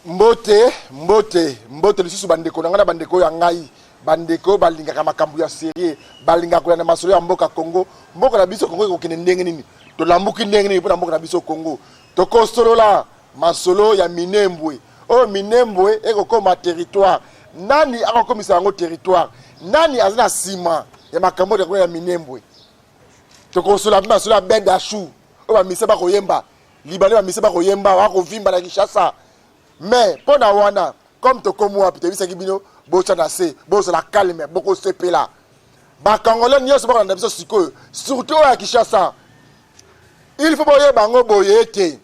Mbote lisusu bandeko na ngana bandeko ya ngai bandeko balingaka makambo ya serie balingaka na masolo ya mboka Congo mboka na biso Congo ko ndenge nini to lambuki ndenge nini pona mboka na biso Congo to kosolola masolo ya Minembwe Minembwe ekokoma territoire nani akokomisa yango territoire nani azana sima ya makambo ya Minembwe to kosola masolo ya benda chou ba miseba koyemba libale ba miseba koyemba wa ko vimba na Kinshasa. Mais pour wana comme to comme moi peut-être ça bino bocha na se bocha la calme beaucoup se pela ba congolais nyos ba na biso siko surtout à Kinshasa il faut boyer bango boyete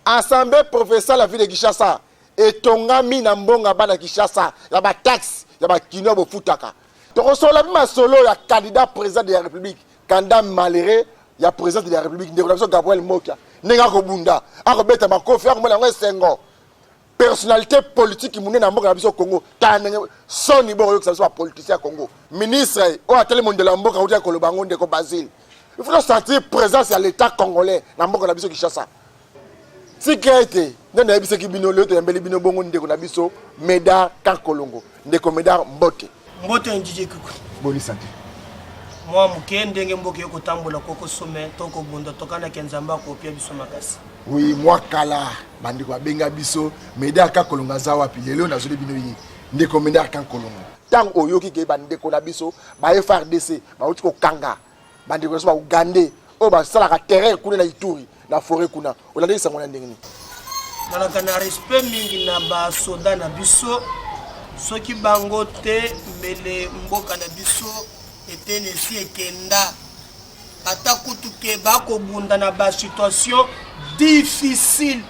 assemblée professeur la ville de Kinshasa et tongami na mbonga bana Kinshasa ya ba taxe ya ba kino bo futaka to kosola bima solo ya candidat président de la République candidat malheureux ya président de la République ndeko biso Gabriel Mokia nenga ko bunda akobeta makofi akomona ngo sengo personnalité politique qui na mboka na biso Congo tanenge soni bo yo que politicien Congo ministre o atele monde la mboka utia ko lobango ndeko Basile il faut sentir présence à l'état congolais na mboka na biso Kinshasa sikete ndena biso ki bino le to yambeli bino bongo ndeko na biso Meda Kankolongo ndeko Meda Mbote njije kuku boni santé moi mukende ngenge mboka yoko tambola koko sommet toko bunda tokana kenzamba ko pia biso makasi. Oui, moi kala bandiko benga biso Meda Kankolongo za wapi lelo na zoli bino yi ndeko Meda Kankolongo tang oyoki ke bandeko na biso ba FRDC ba uti ko kanga bandiko so ba Ugandais o ba sala ka terrain kuna na Ituri na forêt kuna olande sango na ndengeni nala kana respect mingi na ba soda na biso soki bango te mbele mboka na biso etene si ekenda ata kutuke bako bunda na ba situation difficile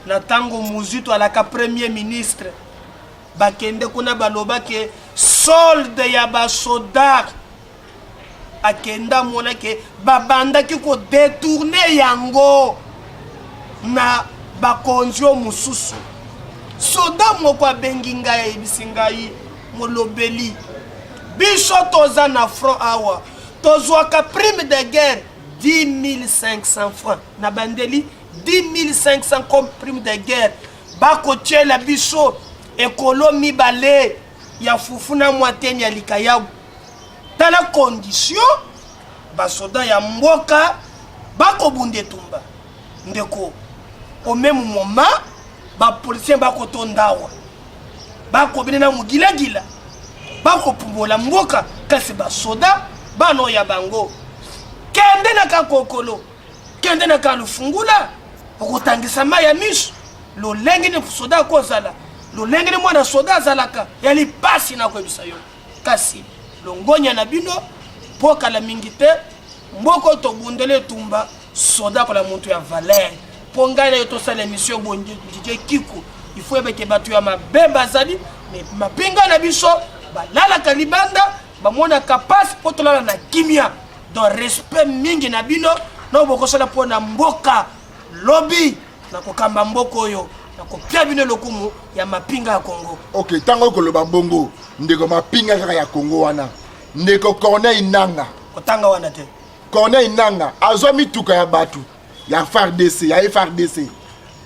na tango muzito alaka premier ministre bakende kuna baloba ke solde ya ba soda akenda mona ke babanda ki ko détourner yango na bakonzio mususu soda moko benginga ya bisingai molobeli biso toza na front awa tozwaka prime de guerre 10 500 francs na bandeli 10 500 comme prime de guerre bako tiela biso ekolomi bale ya fufuna mwateni ya likayabu dans la condition basoda ya mboka bako bunde tumba ndeko au même moment ba policier bako tondawa bako binena mugila bako pumola mboka kasi basoda bano ya bango kende na kakokolo kende na kalufungula okutangisa maya misu lo lengi ni soda kozala lo lengi ni mwana soda zalaka yali pasi na kwebisa yo kasi longonya na bino poka la mingite mboko to bundele tumba soda kwa la muntu ya valeur pongana yo to sala émission bonje DJ Kiku il faut ebeke batu ya mabemba zali mais mapinga na biso balala kalibanda bamona kapasi potolala na kimia donc respect mingi na bino na bokosala pona mboka lobby na kokamba mboko yo na kopia bino lokumu ya mapinga ya Congo. OK, tango ko loba mbongo ndeko mapinga kaka ya Congo wana ndeko Corneille Nanga kotanga wana te Corneille Nanga azwa mituka ya batu ya FARDC ya FARDC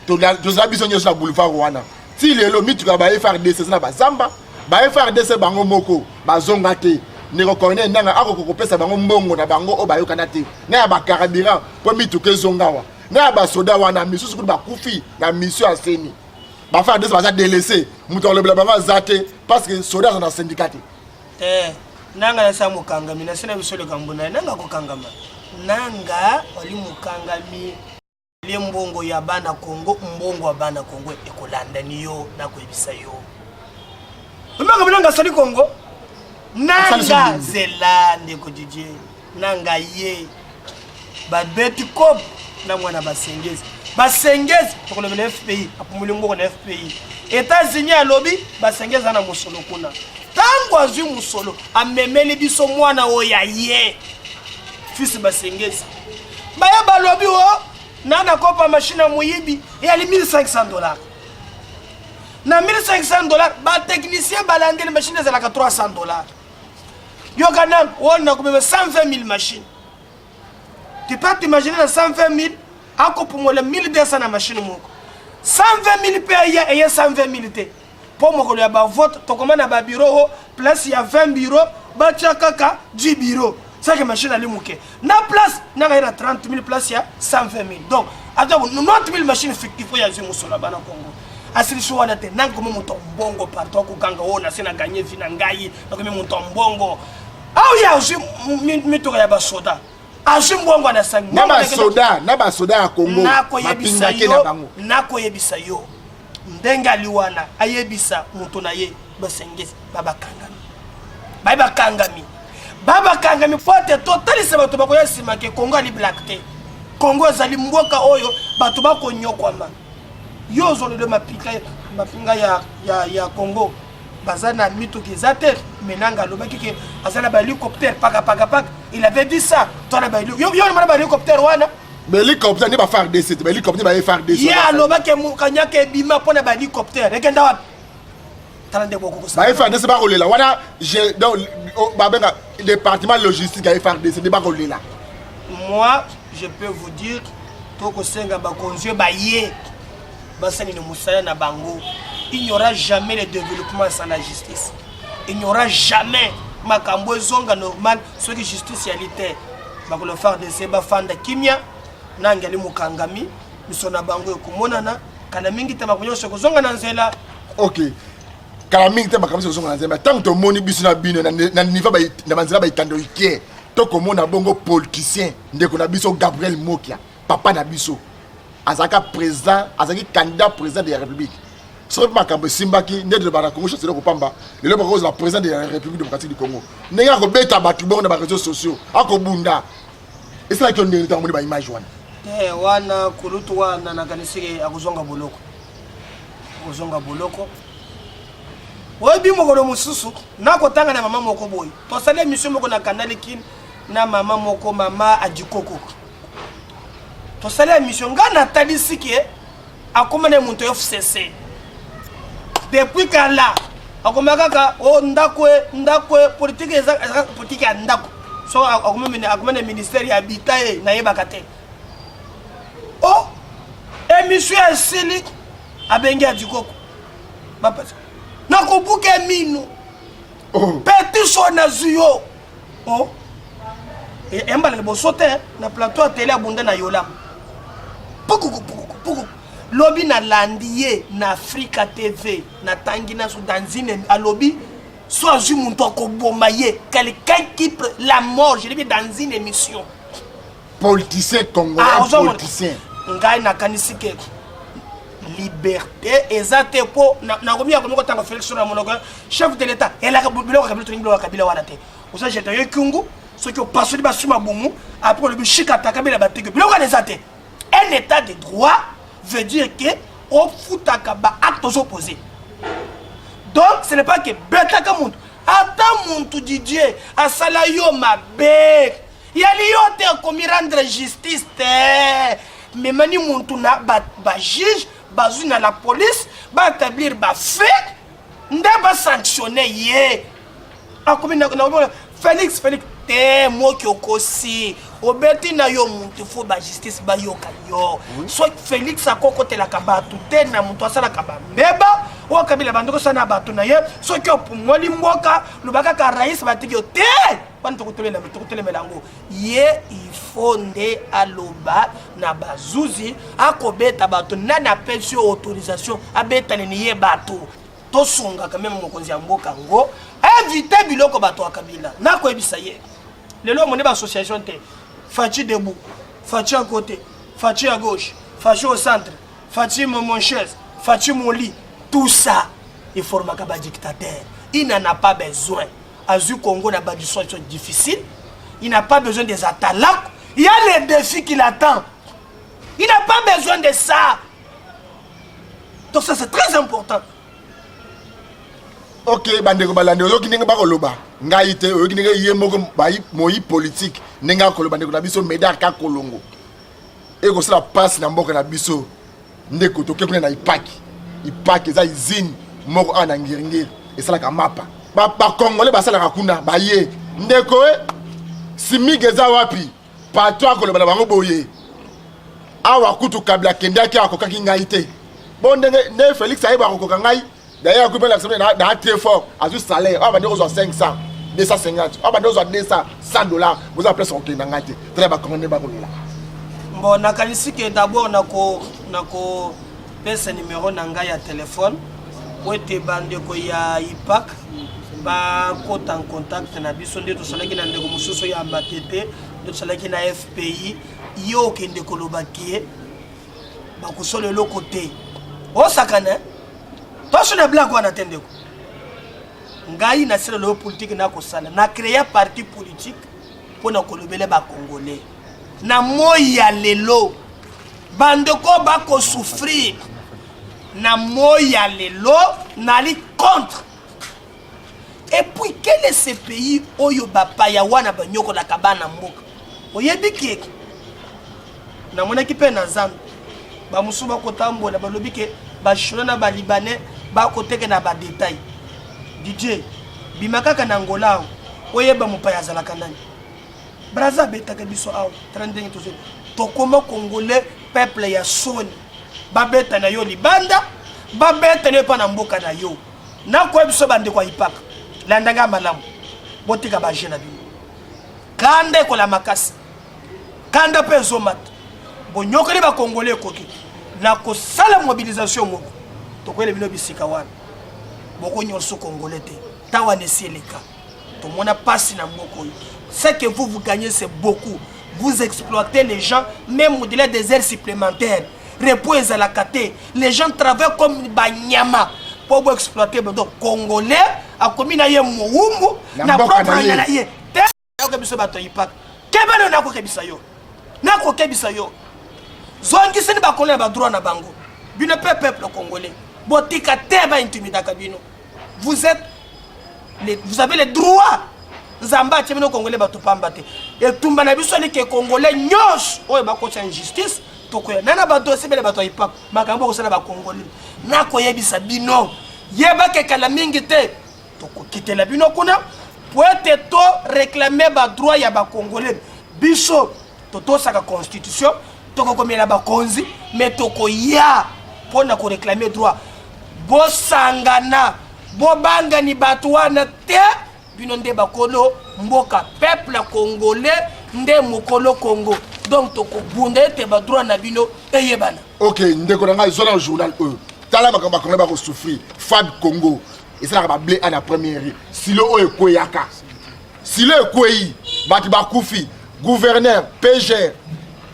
to za biso nyosa boulevard wana ti lelo mituka ba FARDC na bazamba ba FARDC bango moko bazonga te ndeko Corneille Nanga akokopesa bango mbongo na bango o bayokana te na ya ba carburant po mituka zongawa na ba soda wana misusu ku ba kufi na mission aseni ba FARDC baza délaissé muto le blabanga zate parce que soda na syndicat nanga na samu kangami na sina bisole kambuna nanga ko kangama nanga wali mukangami le mbongo ya bana Congo mbongo wa bana Congo ekolanda niyo na kwebisa yo mbanga binanga sali Congo nanga zelande ko DJ nanga ye ba beti kop na mwana basengezi pour le FPI apumuli mbongo na FPI États-Unis a lobby basengezi na musolo kuna tango azwi musolo amemeli biso mwana oya ye fils basengezi baya balobi wo nanga kopa machine muyibi ya $1500 na $1500 ba technicien balandeli machine za la $300 yo kana wona ko 120 000 machines tu peux t'imaginer 120 000 ako pumola 1200 na machine moko 120 000 pays et 120 000 té. Pour moi, il y a un vote, tu commandes un bureau, place il y a 20 bureaux, batia kaka 10 bureaux. Ça que machine à l'imouké. Na place, na a 30 000 places, il y a 120 000. Donc, attends, 90 000 machines fictives, il y a des gens là-bas au Congo. Asili choix na te, nan comme mon tombongo partout, ko kanga o na sena gagner finangai, na comme mon tombongo. Ah oui, je mi to ya ba soda. Aje mbongo na sangi. Na ba soda ya Congo. Na ko yebisa yo. Ndenga liwana ayebisa mutu na ye basengezi baba kangami fote totali se bato bakoya sima ke Congo ali black te. Congo ezali mboka oyo bato bakonyokwama. Yo zone de mapinga ya Congo bazana mituki zate menanga lobaki ke azana ba hélicoptère paka il avait dit ça toi na ba yo na hélicoptère wana hélicoptère ne va faire des hélicoptère va faire des ya lobaki mukanya ke bima pona ba hélicoptère ekenda wapi talande boko ça va faire des ba rolela wana donc babenga département logistique va faire des ba rolela. Moi je peux vous dire toko senga ba konzio ba ye basani ne musaya na bango. Il n'y aura jamais le développement sans la justice. Il n'y aura jamais makambo zonga normal ce qui justice yalité. Bakolo faire des seba fanda kimia nangali mukangami misona bango yokumonana kana mingi tema kunyosha kuzonga na nzela. OK. Kala mingi tema kamisa kuzonga na nzela. Tant que moni biso na bino na niveau ba na manzela ba itando ikie. To komona bongo politicien ndeko na biso Gabriel Mokia, papa na biso. Azaka président, azaki candidat président de la République. Ce makambo simbaki ndé de Congo c'est le Kopamba, le cause la président de la République démocratique du Congo. Nenga ko beta batu bongo na réseaux sociaux, akobunda. Et c'est là que on est dans ba image wana. Wana kulutu wana na kanisike akuzonga boloko. Akuzonga boloko. Obi moko mususu na kotanga na mama moko boy. To sale mission moko na kanali kin na mama moko mama ajikoko. To sale mission ngana tadisike akomane muntu FCC. Depuis kala akomaka o ndakwe politique ya ndako so akomene ministère ya habitat na yebaka te o émission ya sili abengi adikoko bapasa nakobuka minu petit so na zuyo o embala le bosote na plateau télé abunda na yola puku lobby na landier na Africa TV na Tangina Soudanzine à lobby soit ju muntu ko bomaye quelqu'un qui la mort je l'ai vu dans une émission politicien congolais politicien ngai na kanisike liberté ezate po na komia komiko tanga Félix na monoko chef de l'état ela ka biloko kabila wana te osa jeta yo kungu ce qui passe de basuma bumu après le bishika takabila bateke biloko ezate un état de droit veut dire que on fout à actes opposés. Donc ce n'est pas que betaka muntu ata muntu Didier asala yo mabe yali yo te komi rendre justice te mais mani muntu na ba juge bazu na la police ba établir ba fait nda ba sanctionner ye akomi na Félix te moki okosi obeti na yo muntu fo ba justice ba yo kanyo so Félix akoko te la kabatu te na muntu asala kabambeba o kabila bandoko sana batu na ye so ki opumoli mboka lubaka ka rais batiki yo te bantu kutole melango ye ifonde aloba na bazuzi akobeta batu nana pesi autorisation abeta ni ye batu to sunga quand même mokonzi ya mboka ngo invité biloko bato akabila na ko ebisa ye lelo mone ba association te Fachi debout, Fachi à côté, Fachi à gauche, Fachi au centre, Fachi mon chaise, Fachi mon lit. Tout ça, il forme un dictateur. Il n'en a pas besoin. Azu Congo n'a pas de situation difficile. Il n'a pas besoin des atalaks. Il y a les défis qui l'attendent. Il n'a pas besoin de ça. Donc ça c'est très important. OK, bandeko balande oyo kinenge ba koloba ngai te oyo kinenge ye moko bayi moyi politique nenga koloba ndeko na biso medar ka kolongo e ko sala passe na mboka na biso ndeko to kekuna na ipaki za izine moko ana ngiringiri e sala ka mapa ba kongole ba sala ka kuna ba ye ndeko simige za wapi patwa koloba na bango boye awa kutu kabla kendaki akokaki ngai te bon ne Félix Aïba Rokokangai d'ailleurs coupé l'action dans très fort à juste salaire on va dire aux 500 250 on va dire aux 200 $100 vous appelez son kinangati très bas comment ne ba là bon nakanisi que d'abord nako pesa numéro nanga ya téléphone pour te bande ko ya IPAC ba kota en contact na biso nde to salaki na ndeko mususu ya matete to salaki na FPI yo kende koloba kie ba ko solo le côté o sakana to so na black wana tendeko ngai na sele le politique na ko sala na créer parti politique pour na kolobele ba congolais na moya lelo bandeko ba ko souffrir na moya lelo nali contre. Et puis quel est ce pays oyo bapaya wana banyoko la kabana mboka oyebi ki na mona ki pe na zando ba musuba ko tambola balobi ke ba shona ba libanais ba ko teke na ba détail DJ bimakaka na Angola oyeba mupaya zala kanani braza betaka biso aw 32 to koma congolais peuple ya soni ba beta na yo libanda ba beta ne pa na mboka na yo na ko biso bande kwa IPAC landanga malamu botika ba jena bi kande ko la makasi kanda pe zomat bonyokeli ba congolais koki na ko sala mobilisation moko to ko le bino bisika wana boko nyonso congolais te tawa ne seleka to mona passe na moko ce que vous gagnez c'est beaucoup vous exploitez les gens même au-delà des heures supplémentaires repos à la kate les gens travaillent comme banyama pour exploiter donc congolais a commis na ye moumou na propre na ye te ko biso bato IPAC kebano na ko kebisa yo zongi sini ba congolais ba droit na bango bino peuple congolais botika te ba intimida kabino vous avez les droits zamba tebino congolais ba topamba te et tumba na biso ni ke congolais nyos oyo ba ko injustice tokoya nana ba dossier bele ba to IPAC makambo ko sala ba congolais na ko yebisa bino yeba ke kala mingi te toko kitela bino kuna pour être to réclamer ba droit ya ba congolais biso to saka constitution toko komela ba konzi mais toko ya pona ko réclamer droit bo sangana bo banga ni batu wana te bino nde bakolo mboka peuple congolais nde mokolo Congo donc toko bunda te ba droit na bino eyebana. OK ndeko na ngai zona journal tala makamba congolais ba ko souffrir Fab Congo et ça ba blé à la première silo o ekoyaka silo ekoyi bati ba kufi gouverneur PG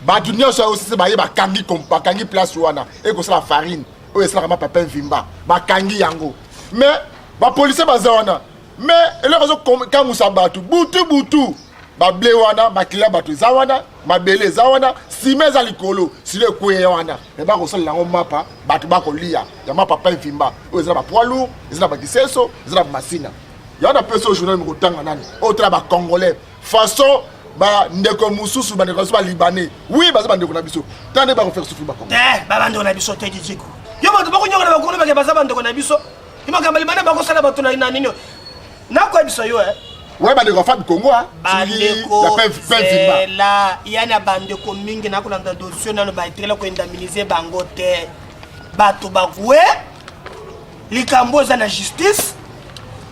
batu nyonso aussi ba yeba kangi kompa kangi place wana e ko sala farine o esala ma papa vimba ba kangi yango mais ba police baza wana mais ele ko ka musa batu butu ba blé wana ba kila batu za wana mabele za wana simeza likolo sile kuye wana e ba ko sala ngo mapa batu ba ko lia ya mapa papa vimba o ezala ba poids lourd ezala ba kiseso ezala ba masina ya na peso journal mo tanga nani o tra ba congolais façon ba ndeko mususu ba ndeko ba libanais oui ba ndeko na biso tande ba ko faire souffrir ba congolais ba ndeko na biso te dijiko yo ba ko nyoka ba ko ba ke ba ndeko na biso ima ka libanais ba ko sala ba tuna na nini na ko biso yo ouais ba ndeko Fab Congo bandeko c'est là yana bandeko mingi na ko landa dossier na ba itela ko indemniser bango te bato ba kwe likambo za na justice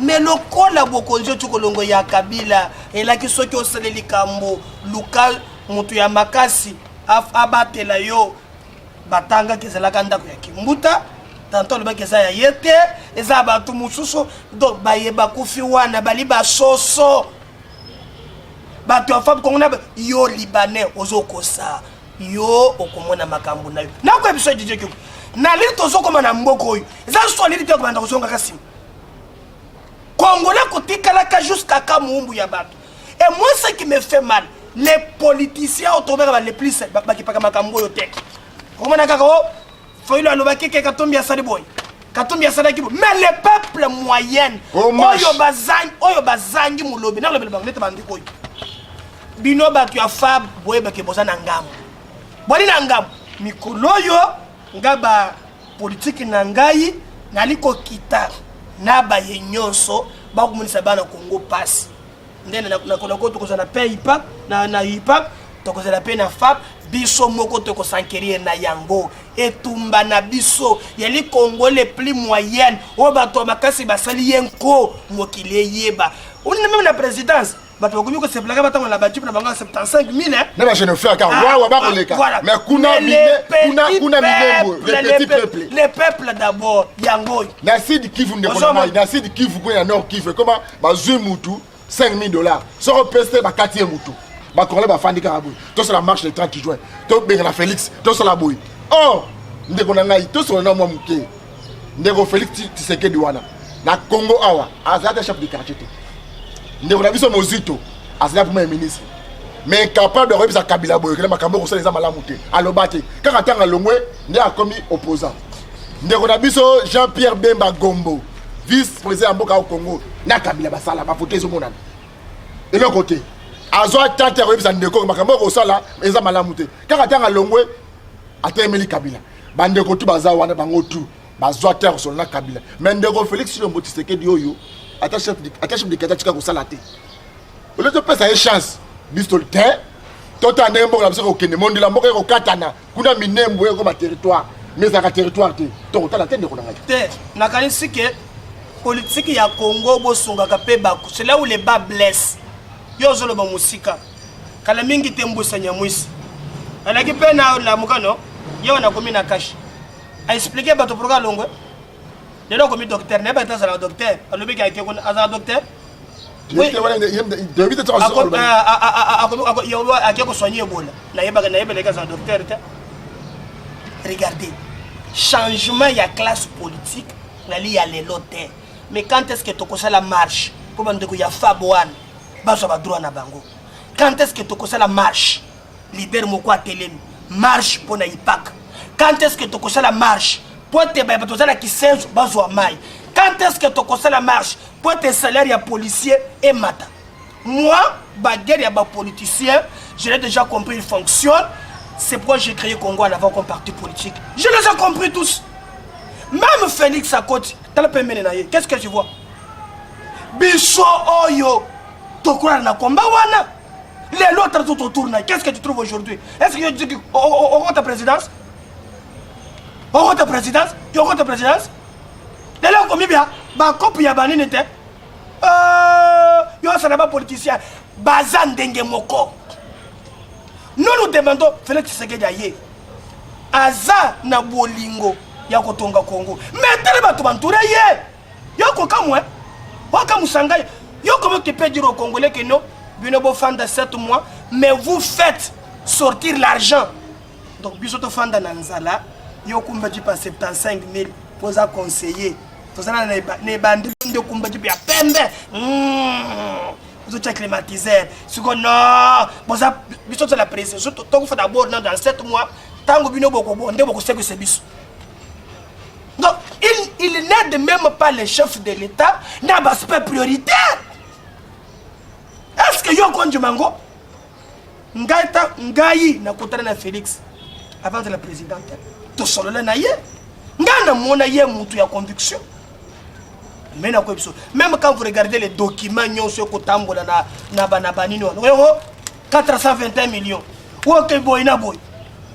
mais lokola bokonzo tukolongo ya Kabila elaki soki osale likambo luka mutu ya makasi abatela yo batanga kezalaka ndako ya kimbuta tanto le bakeza ya yete eza batu mususu donc bayeba kufi wana bali basoso batu ya Fab Congo na yo libanais ozokosa yo okomona makambo na yo nako episode DJ Kiko na lili tozokoma na mboko oyo eza so lili te kobanda kozonga kasi congolais kotikalaka jusqu'à kamumbu ya bato et moi ce qui me fait mal les politiciens autour les plus bakipaka makambo yo tek komona kaka o foilo alobaki ke katumbi ya sali boy katumbi ya sali kibo mais le peuple moyen oyo bazangi mulobi na lobele bangete bandiko oyo bino batu ya Fab boye bake boza na ngamu boli na ngamu mikolo yo ngaba politique na ngai naliko kita na ba yenyonso ba kumunisa bana Congo pass ndene na ko tokoza na pe IPAC na IPAC tokoza la pe na Fab biso moko te ko sankerie na yango etumba na biso yeli Congo les plus moyenne o bato makasi basali yenko mokili yeba on même la présidence bato ko ko se plaga batango la batu na banga 75 000 hein na ba je ne fais car wa ba koleka mais kuna minembo les peuples d'abord yango na sidi Kivu ndeko na sidi Kivu ko ya Nord Kivu comment bazui mutu $5,000 so peste ba 4e mutu ba korle ba fandi karabu to c'est la marche le 30 juin to benga Félix to c'est la boy oh ndeko na ngai to so na mwa muke ndeko Félix Tshisekedi wana na Congo awa azata chef de quartier ndeko na biso mozito azala premier ministre mais capable de rebiza Kabila boy kele makambo ko sala malamu te alobate kaka tanga longwe ndi akomi opposant ndeko na biso Jean-Pierre Bemba Gombo vice président mboka au Congo na Kabila basala ba voter zo monana et le côté azwa tante rebiza ndeko makambo ko sala eza malamu te kaka tanga longwe atemeli Kabila bandeko tu baza wana bango tu bazwa terre sur na Kabila mais ndeko Félix Tshisekedi oyo ata chef de quartier tika ko sala te au lieu de passer une chance bistol te tota nembo la biso ko kende mondi la moko ko katana kuna minembo ko ba territoire mais ça territoire te to ta la tête de ko ngai te na kanisi ke politique ya Congo bo songa ka pe ba c'est là où les bas blessent yo zolo ba musika kala mingi te mbusa nyamwisi alaki pe na la mukano yo na komi na cash a expliquer ba to proga longwe de là comme docteur n'est pas un docteur alors bien qu'il y a un docteur oui regardez changement il y a classe politique il y a les lotés mais quand est-ce que tu connais la marche pour dire qu'il y a Fabouane baso ba droit na bango quand est-ce que tu connais la marche leader moko atelemi marche pour na ipak quand est-ce que tu connais la marche quand est-ce que tu conseilles la marche pour tes salaires ya policiers et mata moi baguerre ya ba politicien je l'ai déjà compris il fonctionne c'est pourquoi j'ai créé Congo en avant comme parti politique je les ai compris tous même Félix Akoti qu'est-ce que tu vois biso oyo tokura na combat wana les autres tout autour qu'est-ce que tu trouves aujourd'hui est-ce que tu dis au ta présidence au ta présidence tu au ta présidence de là comme bien ba copie ya banini te yo ça n'est pas politicien bazan denge moko nous demandons Félix Tshisekedi aye aza na bolingo ya kotonga Congo mais tele ba to bantura ye yo ko kamwe waka musanga yo comment tu peux dire aux Congolais que non bino bo fin de 7 mois mais vous faites sortir l'argent donc biso to fanda na nzala yo kumba ji pas 75 000 pour ça conseiller to sana ne bandi de kumba ji ya pembe vous êtes climatiseur ce qu'on non bon ça biso to la presse to ko fa d'abord dans 7 mois tango bino boko bonde boko seko se biso donc il n'aide même pas les chefs de l'État dans l'aspect prioritaire. Est-ce que yo konju mango ngai na kotana na Félix avant de la présidente to solo na ye ngana mona ye mutu ya conviction mais na ko même quand vous regardez les documents nyonso ko tambola na banini wana 421 millions woke boy na boy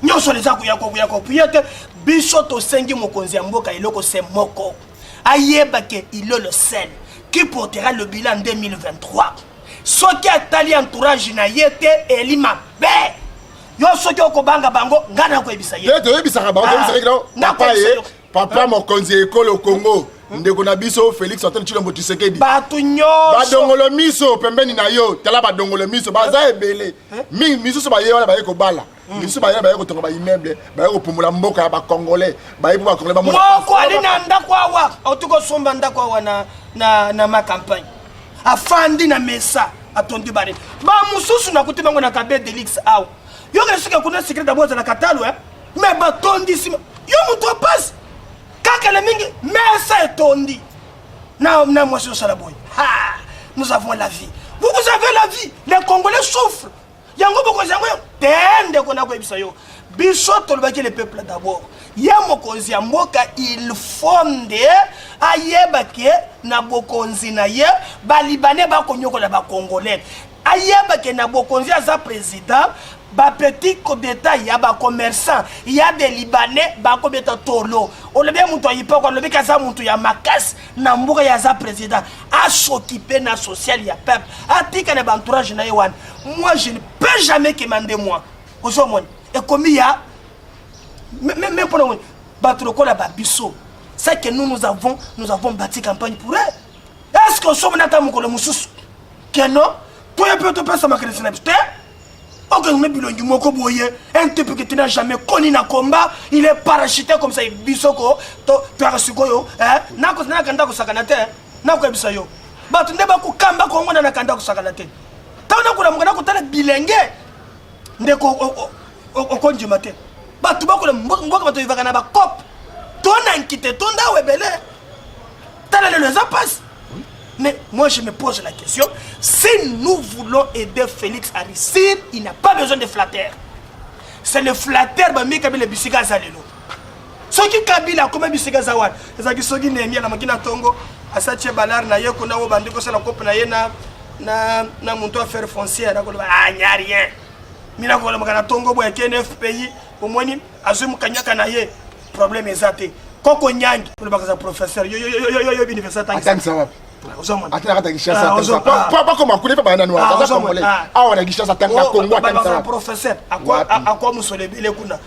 nyonso les aku yako piyete biso to sengi mokonzi ya mboka iloko se moko ayeba ke il est le seul qui portera le bilan en 2023 ce qui a tali entourage na yete elima be yo ce qui okobanga bango ngana ko ebisa ye to ebisa ka bango ebisa papa mokonzi ekolo Congo ndeko na biso Félix Antoine Tshilombo Tshisekedi batu nyonso badongolo miso pembeni na yo tala badongolo miso baza ebele miso so baye wana baye ko bala miso baye baye ko tonga ba immeuble baye ko pumula mboka ya ba congolais baye po ba congolais ba mona moko ali na ndako awa otuko somba ndako awa na ma campagne afandi na mesa atondi bare ba mususu na kuti bango na kabe delix awa yo kesika kuna secret d'abord na katalo mais ba tondi sima yo muto passe kakele mingi mesa etondi na moi sur la boy ha nous avons la vie vous avez la vie les Congolais souffrent yango boko yango tende kona ko ebisa yo biso tolobaki le peuple d'abord ya mokonzi ya mboka il fonde ayeba ke na bokonzi na ye ba libanais ba konyokola ba congolais ayeba ke na bokonzi aza président ba petit kobeta ya ba commerçant ya des libanais ba kobeta tolo o le bien muto yipa ko le bien kaza muto ya makas na mbuka ya za président a s'occuper na social ya peuple a tika na entourage na yewan moi je ne peux jamais commander moi ozomoni et comme ya même pour nous battre ko la babiso c'est que nous avons bâti campagne pour eux. Est-ce que sommes nata mukolo mususu que non toi peut te passer ma création aucun bilongi moko boye un type que tu n'as jamais connu na combat il est parachuté comme ça bisoko to parasikoyo nako na kanda ko sakana te nako ebisa yo batu ndeba ku kamba ko ngona na kanda ko sakana te tauna ko mukana ko tala bilenge ndeko okonji mate batu bako mboka bato ivaka na ba cop tona nkite tonda webele tala le zapas. Mais moi je me pose la question, si nous voulons aider Félix à réussir, il n'a pas besoin de flatteur. C'est le flatteur qui a le bisika zalelo. Ce qui kabila comme bisika zawan, ezaki soki nemia na makina tongo, asache balar na yeko na obandi ko sala kope na yena na muntu affaire foncière na ko ba nya rien. Mina ko la makana tongo bo ekene FPI omoni azum kanyaka na ye problème ezate. Koko nyangi pour bakaza professeur yo université tangi. Pas comme un coup de banane noire. Ah, on a dit ça, ça t'a professeur. À quoi nous sommes les kuna.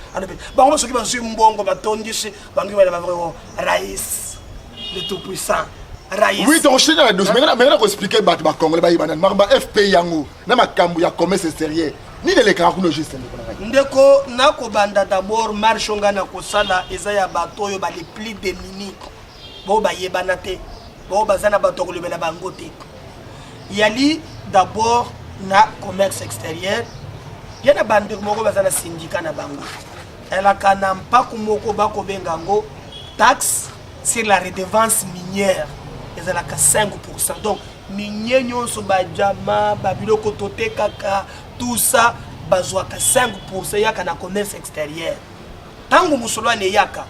Bah, on se dit, je suis bon, comme un ton d'ici. Bah, nous allons Raïs, le tout-puissant. Raïs. Oui, donc je suis là. Mais on a expliqué, bah, Congo, les banane, Marba, FP Yango, Nama Kambu, ya commerce sérieux. Ni de l'écran, nous juste. Ndeko, Nako Banda d'abord, Marchonga Nakosala, Ezaya Batoyo, les plis démunis. Bon, bah, Yebanate. Bon, bazana batoko le bela bangote. Yali d'abord na commerce extérieur. Yana bandir moko bazana syndicat na bango. Elle a kanam pas kumoko bako bengango taxe sur la redevance minière. Et elle a ka 5%. Donc minier nyonso bajama babilo kotote kaka tout ça bazwa ka 5% yaka na commerce extérieur. Tango musolo ne yaka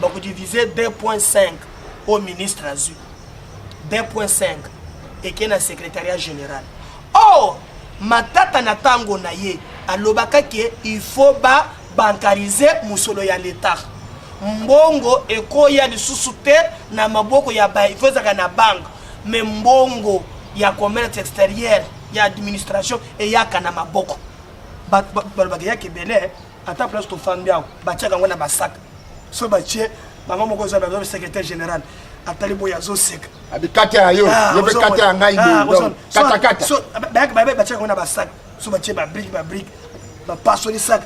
bako diviser 2.5 au ministre Azu. 2.5 et qui est le secrétariat général. Oh, matata na tango na ye alobaka ke il faut ba bankariser musolo ya l'État. Mbongo eko ya lisusu te na maboko ya ba il faut zaka na banque mais mbongo ya commerce extérieur ya administration et ya kana maboko. Balobaka ya kebele ata place to fambia ba tchaka ngona ba sac. So ba tche bango moko za ba secrétaire général. Atalibo ya zo sek abikata ayo yobe kata ngai do kata so ba tcheka ngona ba sac so ba tche ba brique ba passo ni sac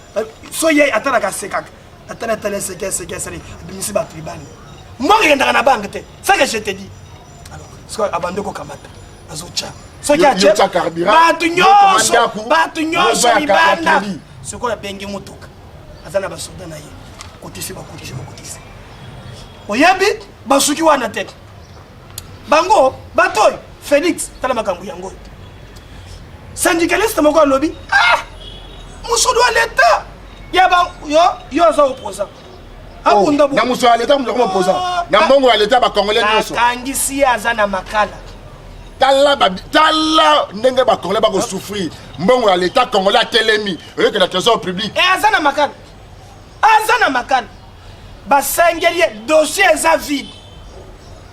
so ye atala ka sekak atala tele seke sali bimisi ba tribani mo ngenda na banque te ça que je te dis alors ce abande ko kamata azocha so ya che ba tunyo libanda ce qu'on a bengi mutuka azana ba soda na ye kotisi oyabi basuki wana tete bango batoy Félix tala makambu yango syndicaliste moko lobby musudu wa l'État ya ba yo za opposant akunda na musudu wa l'État mu opposant na mbongo wa l'État ba congolais nyonso kangisi azana makala tala ndenge ba congolais ba ko souffrir mbongo wa l'État congolais telemi que la trésor public azana makala basengeli dossier eza vide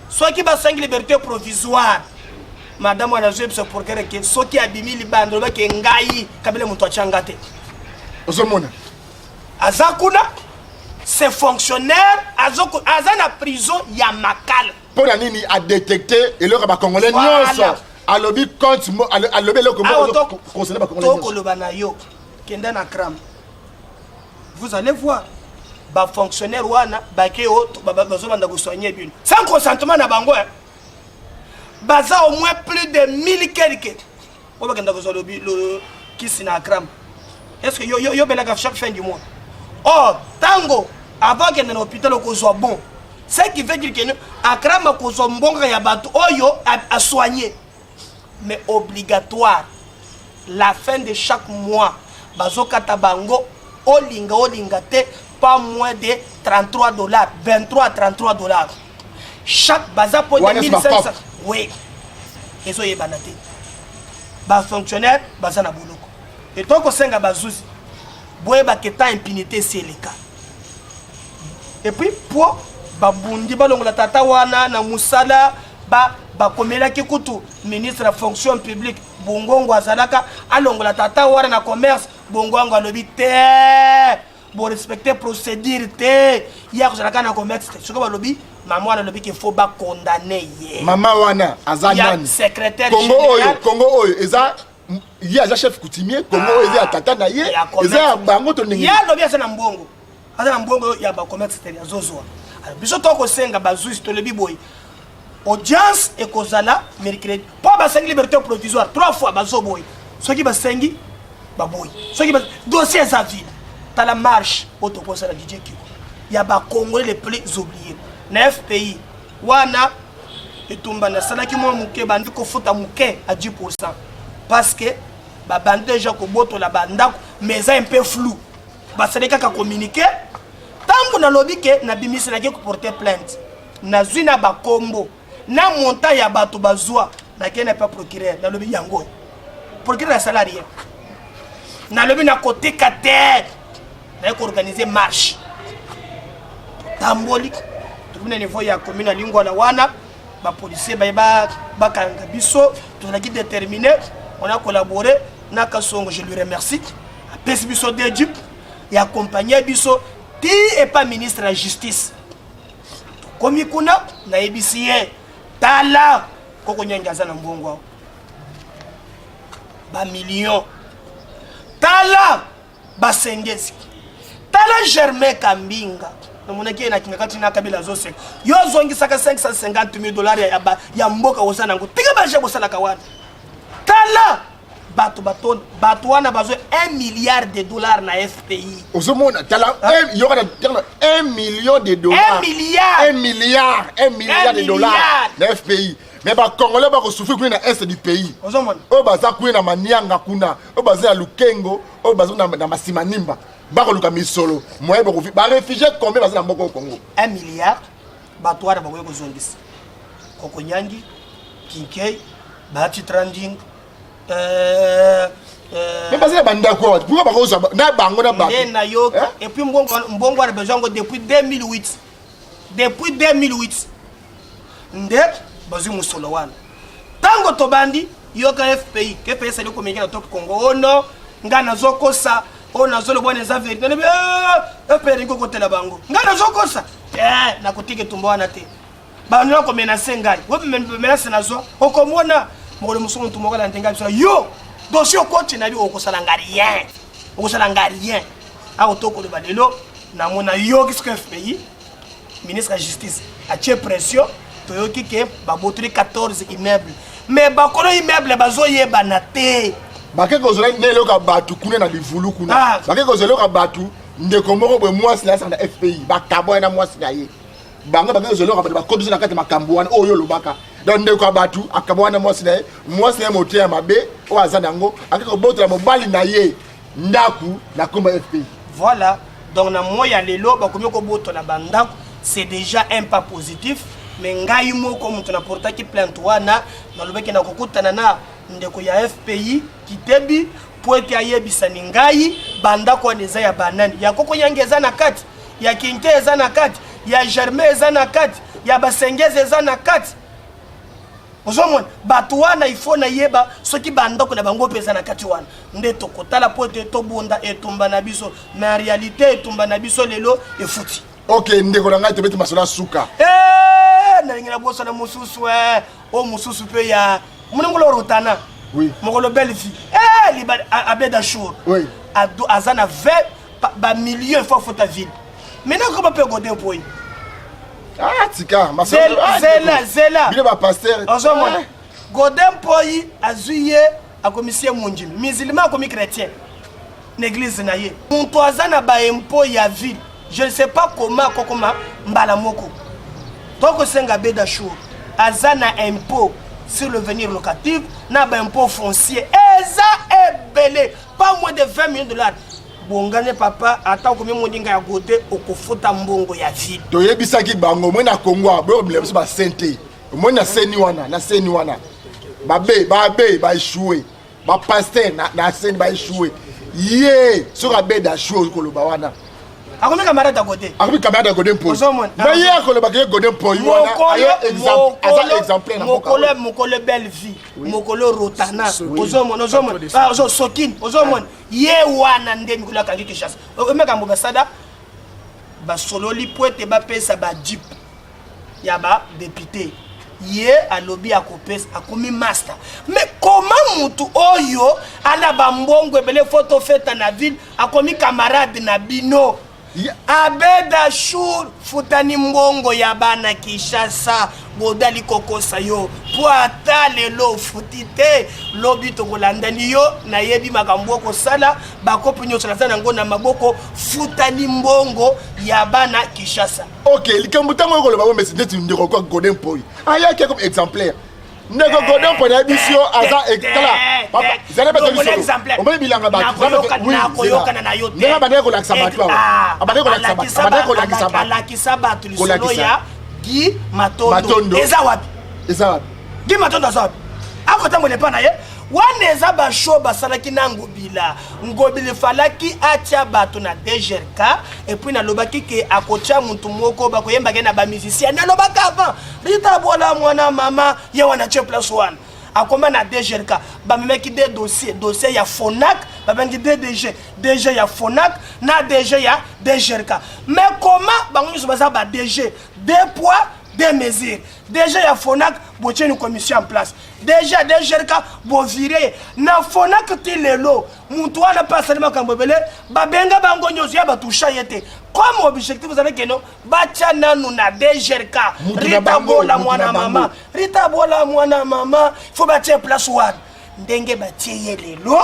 soki basengi liberté provisoire madame wana zwe biso pour que soki abimi libando ba ke ngai kabile muto achanga te ozomona azakuna c'est fonctionnaire azana prison ya makala pour nini a détecter et le ba congolais nyonso alobi compte alobi le comment concernant ba congolais to koloba na yo kenda na kram vous allez voir ba fonctionnaire wana ba ke o bazo banda ko soigner bien sans consentement na bango baza au moins plus de 1000 quelques o ba kenda ko lobi le kisina kram est-ce que yo belaka chaque fin du mois oh tango avant que dans l'hôpital ko soit bon ce qui veut dire que akrama ko so mbonga ya bato oyo a soigner mais obligatoire la fin de chaque mois bazo kata bango olinga te pas moins de $33, 23 à $33. Chaque baza pour 1500. Oui. Et ça y est banaté. Bas fonctionnaire, baza na bouloko. Et toi ko senga bazuzi. boye baketa impunité c'est le cas. Et puis pour babundi balongola tata wana na musala ba komela ki kutu ministre de la fonction publique bongongo azalaka alongola tata wana na commerce bongongo alobi te bon respecter procédure te ya kozalaka na commerce te soko balobi maman wana lobi qu'il faut ba condamner ye mama wana azanani secrétaire général Congo oyo eza ye aza chef coutumier Congo oyo eza tata na ye eza bango to ningi ya lobi asa na mbongo ya ba commerce te ya zozo alors biso to ko senga bazuzi to lebi boy audience et kozala mercredi pas ba sengi liberté provisoire 3 fois bazo boy soki ba sengi ba boy soki ba dossier za ville ta la marche autoposa la DJ Kiko ya ba Congolais les plus oubliés na FPI wana etumba na salaki mo muke bandi ko futa muke à 10% parce que ba bandi déjà ko boto la banda mais ça un peu flou ba saleka ka communiquer tangu na lobby ke na bimisi na ke ko porter plainte na zwina ba kombo na monta ya bato bazwa na ke na pas procureur na lobby yango procureur salarié na lobby na côté kater na ko organiser marche tamboli tuna niveau ya commune lingwa la wana ba policier ba kanga biso tuna ki déterminé on a collaboré na Kasongo je lui remercie a pesi biso d'équipe et accompagner biso ti et pas ministre de la justice komi kuna na EBCA tala koko nyangaza na mbongo ba million tala ba sengezi tala Germain Kambinga namona ki na kinga kati na kabila zose yo zongisaka $550,000 ya mboka osana ngo tika ba je bosala kawana tala bato wana bazo $1 milliard na FPI ozomona tala yora $1 million $1 milliard na FPI mais ba Congolais ba ko souffrir kuna est du pays ozomona o baza kuna na manianga kuna o baza lukengo o baza na masimanimba ba ko luka misolo moye ba ko ba réfugié combien baza na mboko Congo $1 milliard bato wana ba ko zongisa koko nyangi kinkei bati trending mais parce que banda quoi pourquoi pas ça na bango na bango na yo et puis mbongo a besoin depuis 2008 nde bazu musolo wana tango to bandi yo ka FPI ke pesa liko mengi na top Congo ono ngana zokosa ona zolo bwana za vérité ne FPI liko kotela bango ngana zokosa na kutike tumbo wana te bano ko menacer ngai wo menacer nazo okomona mokolo musungu tumoka la ntenga biso yo dossier coach na bi okosala ngarien a otoko le balelo na mona yo kisko FPI ministre de la justice a tie pression toyoki ke ba botri 14 immeubles mais ba kolo immeuble bazo yeba na te ba ke kozela nelo ka batu kuna na livulu kuna ba ke kozela ka batu ndeko moko bwe mwasi na sa na FPI ba kabo na mwasi na ye banga ba ke kozela ka ba kodusa na kati makambo wana oyo lobaka donc ndeko batu akabwana mwasi na moté ya mabe o azana ngo akako botela mobali na ye ndaku na komba FPI voilà donc na moya lelo ba komyo ko botola bandaku c'est déjà un pas positif mais ngai moko mutu na porta ki plainte wana na lobeki na kokutana na ndeko ya FPI kitebi poete ayebisa ni ngai bandako neza ya banani ya koko nyangeza na kati ya kinkeza na kati ya Germain eza na kati ya basengeze eza na kati ozomona bato wana ifo na yeba soki bandako na bango pesa na kati wana nde tokotala pote tobunda etumba na biso na réalité etumba na biso lelo efuti ok ndeko na ngai tobeti masolo suka na ngina bosa na mususu o mususu pe ya munongolo rotana oui mokolo belle vie liba abeda shour oui azana 20 millions fois fota ville maintenant comment peut goder poyi tika zela bile ba pasteur ozomona godem poyi azuye akomisie munjimi musulman akomi chrétien l'église na ye muntu azana ba impôt ya ville je ne sais pas comment mbala moko toko senga beda shour azana impôt sur le venir locatif na ba impôt foncier eza ebele pas moins de $20 millions bongane papa ata ko mondinga ya gote okofuta mbongo ya ville to yebisaki bango mona Kongo bo bilemso ba sente mona seni wana babe ba échouer ba pasteur na seni ba échouer Yé, sur la baie d'achou, Kolobawana. A combien de camarades à côté? A combien de camarades à Golden Point? Mais hier, Kolobaké, Golden Point, exemple. Mokolo belle vie, Mokolo Rotana, Ozomon, Sokin, Ozomon, Yé wana nde Mikola Kangi Kishas. Omega Mobasada, Basololi Poete Bapesa ba Jeep, Yaba, député. Yé a lobby à Copes, a commis master. Mais comment Moutou Oyo, à la Bambongo, les photos faites en la ville, a commis camarade Nabino? Abeda Chour, Futani Mbongo Yabana Kishasa, Bodali Koko Sayo, Poata Lelo Futite, Lobby Togolandani yo, Nayebi Magamboko Sala, Bako Punyo Salango na Maboko, Futani Mbongo Yabana Kishasa. Ok, les Kambutango Golaba, mais c'est une Golden Point. Ah, il y a quelques exemplaires. Nego Golden Point édition Aza et Kala. Vous avez pas de exemplaire. On va bien la battre. Oui, n'est pas d'accord avec ça. Guy Matondo. Ezawap. Guy Matondo Azawap. Akota mo le pa na ye. Wana eza ba show basalaki na ngobila. Ngobila falaki atia bato na DGRK et puis na lobaki ke akocha muntu moko bakoyemba ke na ba musicien na lobaka avant. Rita bola mwana mama ye wana che plus one. Akoma na DGRK ba memeki des dossiers ya Fonac ba bengi DG ya Fonac na DG ya DGRK. Mais comment ba ngi baza ba DG deux poids deux mesures. Déjà ya Fonac bo tient une commission en place. Déjà DGRK bo virer na Fonac ti lelo muntu wana pas seulement kambobele ba benga bango nyozo ya ba toucha yete. Comme objectif vous avez que non bacha nanu na DGRK Rita bola mwana mama. Rita bola mwana mama faut batia place one. Ndenge batie lelo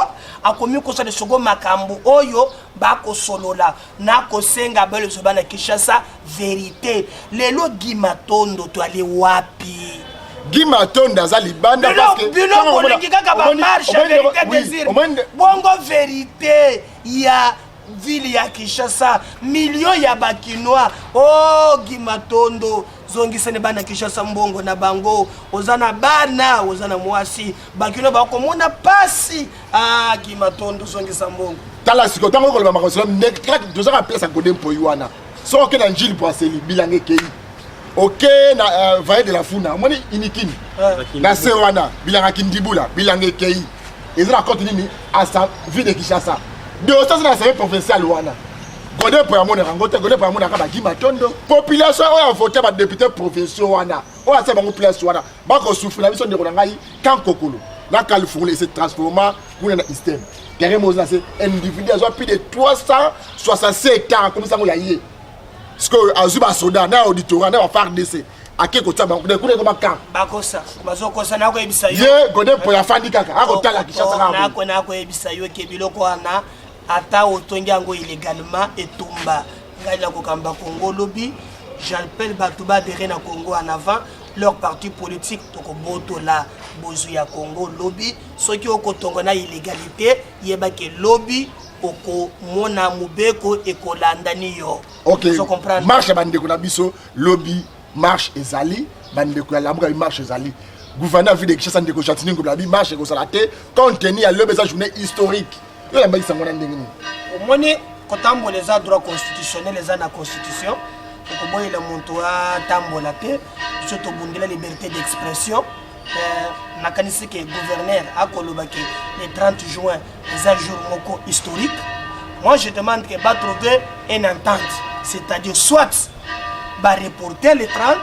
akomi kosa de sogo makambo oyo bako solola na kosenga belo zobana Kishasa vérité lelo Guy Matondo to aller wapi Guy Matondo za libanda parce que bino bolingi kaka ba marche vérité désir bongo vérité ya ville ya Kishasa millions ya bakinois oh Guy Matondo zongisene bana Kishasa mbongo na bango ozana bana ozana mwasi bakino bakomona pasi ah Guy Matondo zongisa mbongo tala siko tango ko ba makosolo nek deux ans à place à Golden Point wana so ke na njili pour aseli bilange kei ok na vaille de la funa moni inikini na se wana bilanga kindibula bilange kei ezana continue ni asa ville de Kishasa de ça na service provincial wana Golden Point amona rangote Golden Point amona ka Guy Matondo population o a voté ba député provincial wana o a sa bango place wana ba ko souffrir la mission de Ronangai kan kokolo la Californie se transforma pour un système carrément là c'est individu a plus de 367 ans comme ça mo yaye parce que azuba soda na auditorat na faire DC akeko tsa bango de kule comme kan bakosa bazokosa na ko ebisa yo ye Golden Point afandi kaka akotala Kishasa na ko ebisa yo ke biloko wana ata otongi yango illégalement etumba ngai la kokamba Congo lobby j'appelle batuba adhérer na Congo en avant leur parti politique toko boto la bozu ya Congo lobby soki okotonga na illégalité yeba ke lobby oko mona mubeko ekolandani yo OK so comprendre marche bandeko na biso lobby marche ezali bandeko ya lamuka marche ezali gouverneur ville de Kishasa ndeko Chatini ko labi marche ko salate contenu ya lobby sa journée historique. Au moins, quand on a les droits constitutionnels, les la constitution, on a les montants, surtout la liberté d'expression. On a que le gouverneur a le 30 juin, les un jour historique. Moi, je demande que va trouver une entente, c'est-à-dire soit va reporter les 30,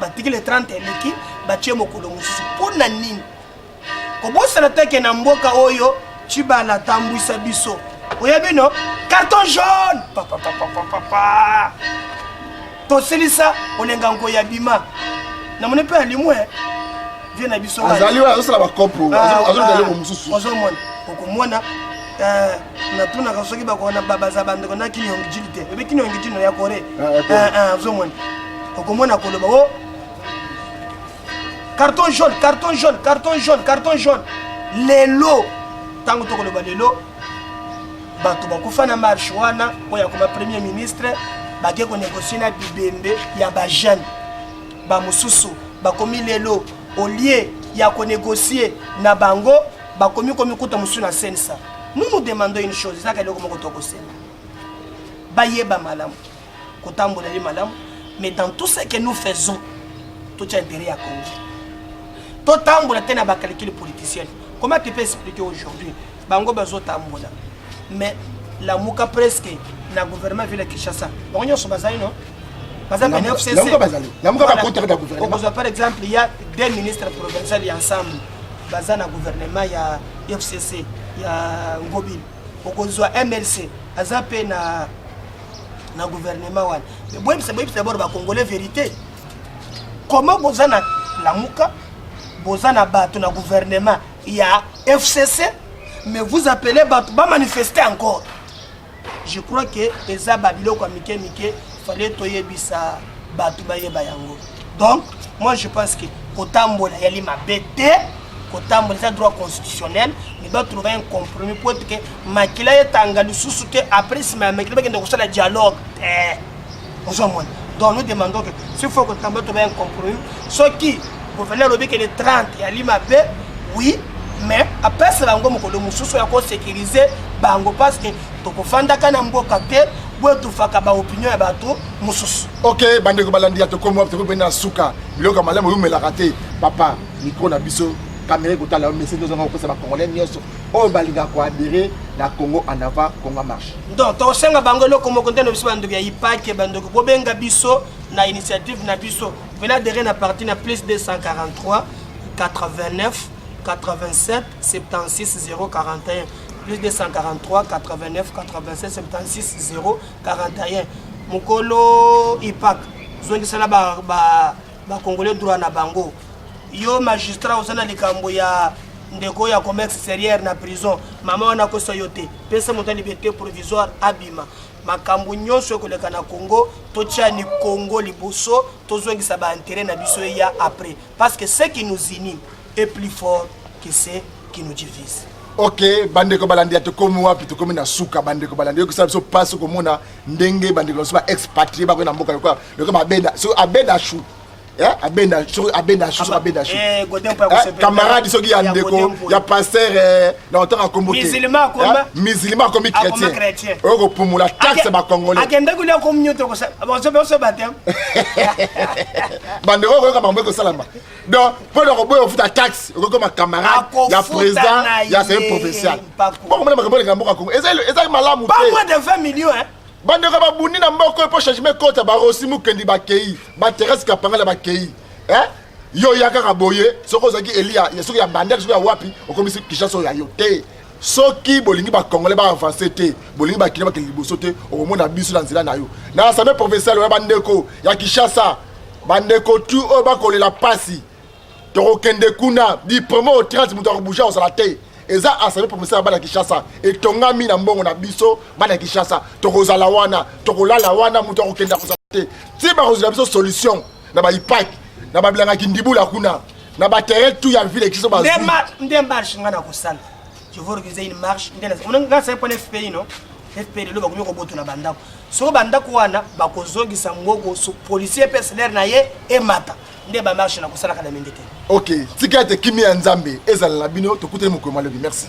va tirer les 30 et l'équipe, va tirer mon colon pour nani. Comment ça n'attaque que Namboka Oyo? Chibala tambouisa biso. Oyebi no carton jaune. Papa. To selisa olenga nko ya bima. Na mone pe alimwe. Viens na biso. Azali wa osala ba kopo. Azali ko mususu. Ozomona. Okomona na tuna kasoki ba kona baba za bande kona kinyongi jilite. Ebe kinyongi jino ya kore. Ozomona. Okomona koloba o carton jaune. Lelo tango to koloba lelo bato bakufa na marche wana oya comme premier ministre bake ko négocier na bibembe ya ba jeune ba mususu bakomi lelo au lieu ya ko négocier na bango bakomi komi kuta musu na sensa Nous nous demandons une chose, c'est ça que nous avons dit. Bayeba malam, kotambola malam, mais dans tout ce que nous faisons, tout est intérêt à Congo. Tout tambola tena ba calcul politicien. Comment tu peux expliquer aujourd'hui? Bango bazo tambola. Mais la mouka presque na gouvernement ville Kinshasa. On y a son bazai non? Par exemple, la FCC. La mouka va contre le gouvernement. Par exemple, il y a des ministres provinciaux ensemble. Bazan na gouvernement, il y a FCC, il y a Ngobil. Okozwa MLC, azape na gouvernement wan. Mais bon, c'est d'abord ba congolais vérité. Comment bozana la mouka, bozana bato na gouvernement, il y a FCC, mais vous appelez bato ba manifester encore. Je crois que les ababilo comme Mike fallait toyer bisa bato ba yeba yango. Donc, moi je pense que kotambola yali ma bête, kotambola c'est droit constitutionnel, il doit trouver un compromis pour que makila etanga lisusu que après si makila ba ngenda ko dialogue. Donc nous demandons que s'il faut que nous trouver un compromis, ceux qui gouvernent le que les 30 il y a l'IMAB, oui, mais après c'est là où le mususu ya ko sécuriser bango parce que to ko fanda kana mboka te bo to faka ba opinion ya bato mususu. OK, bande ko balandi ya to ko mo to ko bena suka. Biloko malamu yo mela raté. Papa, micro na biso caméra ko tala message de zonga ko sa ba congolais nyoso. O balinga ko adhérer na Congo en avant, Congo marche. Donc to senga bango lo ko mo konte no biso bandu ya ipake bandu ko benga biso na initiative na biso. Venez adhérer na parti na plus 243 89 87 76 041 plus 243 89 87 76 041 Mukolo Ipak zongi sala ba congolais droit na bango yo magistrat osana likambo ya ndeko ya commerce extérieur na prison mama wana ko soyote pesa moto liberté provisoire abima makambo nyonso koleka na Congo totia ni Congo liboso tozongisa ba intérêt na biso ya après parce que ce qui nous unit est plus fort que ce qui nous divise. OK, bandeko balandi atokomi wapi tokomi na suka bandeko balandi yo kusala so passe ko mona ndenge bandeko so expatrié ba ko na mboka lokwa mabenda so abenda chou. Abenda chou camarade soki ya ndeko ya pasteur na otaka kombote musulman comme chrétien oko pumula taxe ba congolais akenda kulia ko mnyoto ko so batem bandeko ko kamambo ko salamba donc pour le boy futa taxe oko comme camarade ya président ya c'est provincial bon comme makambo le kambo ko eza malamu pas moins de 20 millions bande ka babundi na mboko po changement kota ba rosimu kendi ba kei ba Thérèse Kapangala ba kei yo yaka ka boye soko zaki Elia yesuki ya bandere soko ya wapi okomisi Kinshasa ya yote soki bolingi ba congolais ba avancer te bolingi ba kina ba kiliboso te okomona biso na nzela na yo na assemblée provinciale ya bandeko ya Kinshasa bandeko tu o ba kolela pasi to kende kuna di promo 30 muto ko bouger au te eza assemblée provinciale bana Kinshasa etongami na mbongo na biso bana Kinshasa tokozala wana tokolala wana muto akokenda kozala te ti ba kozala biso solution na ba ipak na ba bilanga kindibula kuna na ba terrain tout ya ville kiso ba ndé marche ngana kosala je veux organiser une marche ndé on nga sa point FPI non FPI lo ba ko boto na bandako so bandako wana ba kozongisa ngoko so policier personnel na ye e mata ndé ba marche na kosala kana mengete. OK, tikete kimi ya Nzambe ezala na bino tokutele mokoma lebi merci.